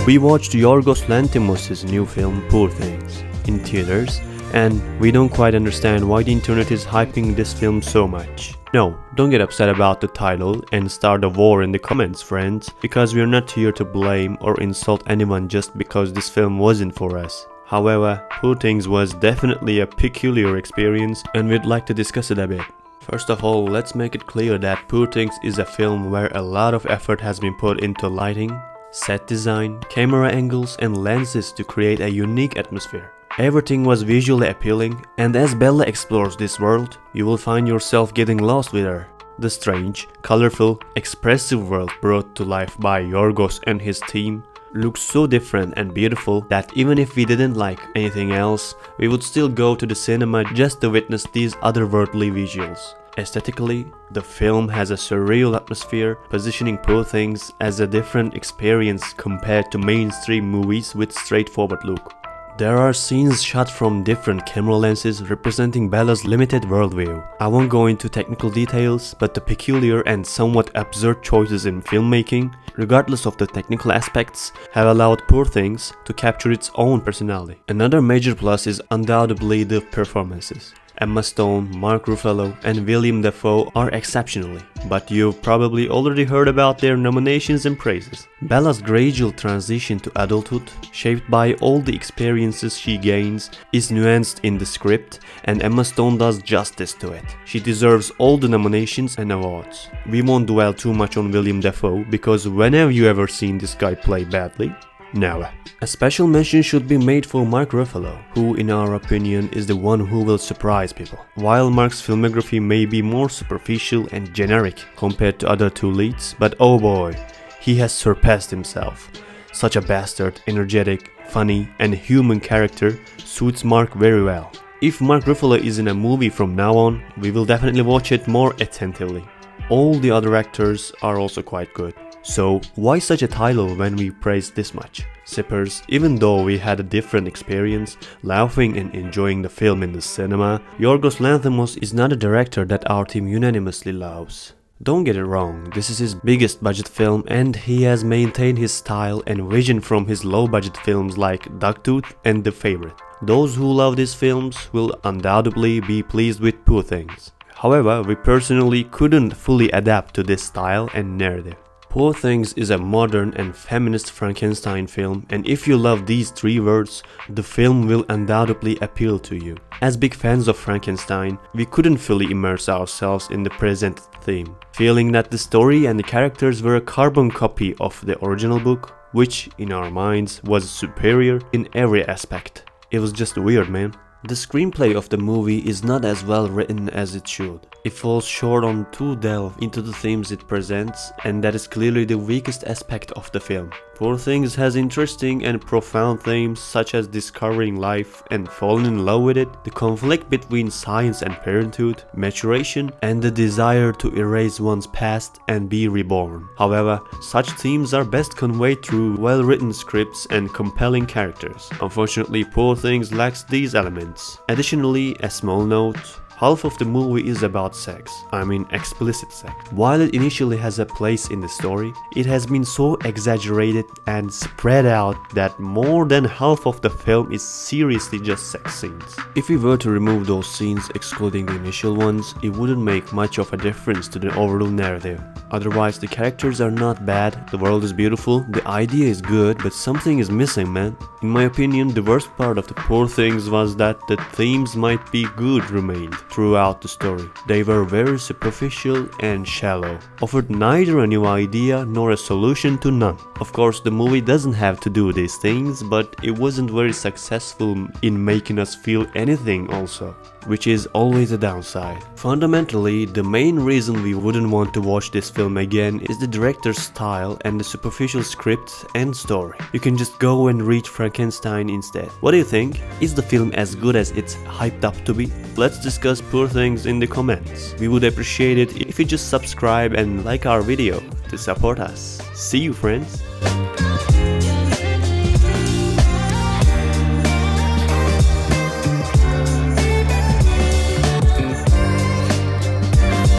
We watched Yorgos Lanthimos' new film Poor Things in theaters, and we don't quite understand why the internet is hyping this film so much. No, don't get upset about the title and start a war in the comments, friends, because we're not here to blame or insult anyone just because this film wasn't for us. However, Poor Things was definitely a peculiar experience and we'd like to discuss it a bit. First of all, let's make it clear that Poor Things is a film where a lot of effort has been put into lighting, set design, camera angles and lenses to create a unique atmosphere. Everything was visually appealing, and as Bella explores this world, you will find yourself getting lost with her. The strange, colorful, expressive world brought to life by Yorgos and his team looks so different and beautiful that even if we didn't like anything else, we would still go to the cinema just to witness these otherworldly visuals. Aesthetically, the film has a surreal atmosphere, positioning Poor Things as a different experience compared to mainstream movies with straightforward look. There are scenes shot from different camera lenses representing Bella's limited worldview. I won't go into technical details, but the peculiar and somewhat absurd choices in filmmaking, regardless of the technical aspects, have allowed Poor Things to capture its own personality. Another major plus is undoubtedly the performances. Emma Stone, Mark Ruffalo and Willem Dafoe are exceptionally, but you've probably already heard about their nominations and praises. Bella's gradual transition to adulthood, shaped by all the experiences she gains, is nuanced in the script, and Emma Stone does justice to it. She deserves all the nominations and awards. We won't dwell too much on Willem Dafoe, because when have you ever seen this guy play badly? Never. A special mention should be made for Mark Ruffalo, who in our opinion is the one who will surprise people. While Mark's filmography may be more superficial and generic compared to other two leads, but oh boy, he has surpassed himself. Such a bastard, energetic, funny and human character suits Mark very well. If Mark Ruffalo is in a movie from now on, we will definitely watch it more attentively. All the other actors are also quite good. So why such a title when we praise this much? Sippers, even though we had a different experience, laughing and enjoying the film in the cinema, Yorgos Lanthimos is not a director that our team unanimously loves. Don't get it wrong, this is his biggest budget film and he has maintained his style and vision from his low budget films like Dogtooth and The Favorite. Those who love these films will undoubtedly be pleased with Poor Things. However, we personally couldn't fully adapt to this style and narrative. Poor Things is a modern and feminist Frankenstein film, and if you love these three words, the film will undoubtedly appeal to you. As big fans of Frankenstein, we couldn't fully immerse ourselves in the presented theme, feeling that the story and the characters were a carbon copy of the original book, which, in our minds, was superior in every aspect. It was just weird, man. The screenplay of the movie is not as well written as it should. It falls short on to delve into the themes it presents, and that is clearly the weakest aspect of the film. Poor Things has interesting and profound themes such as discovering life and falling in love with it, the conflict between science and parenthood, maturation, and the desire to erase one's past and be reborn. However, such themes are best conveyed through well-written scripts and compelling characters. Unfortunately, Poor Things lacks these elements. Additionally, a small note: half of the movie is about sex. I mean explicit sex. While it initially has a place in the story, it has been so exaggerated and spread out that more than half of the film is seriously just sex scenes. If we were to remove those scenes, excluding the initial ones, it wouldn't make much of a difference to the overall narrative. Otherwise, the characters are not bad, the world is beautiful, the idea is good, but something is missing, man. In my opinion, the worst part of the Poor Things was that the themes might be good remained throughout the story. They were very superficial and shallow, offered neither a new idea nor a solution to none. Of course, the movie doesn't have to do these things, but it wasn't very successful in making us feel anything also, which is always a downside. Fundamentally, the main reason we wouldn't want to watch this film again is the director's style and the superficial script and story. You can just go and read Frankenstein instead. What do you think? Is the film as good as it's hyped up to be? Let's discuss Poor Things in the comments. We would appreciate it if you just subscribe and like our video to support us. See you, friends!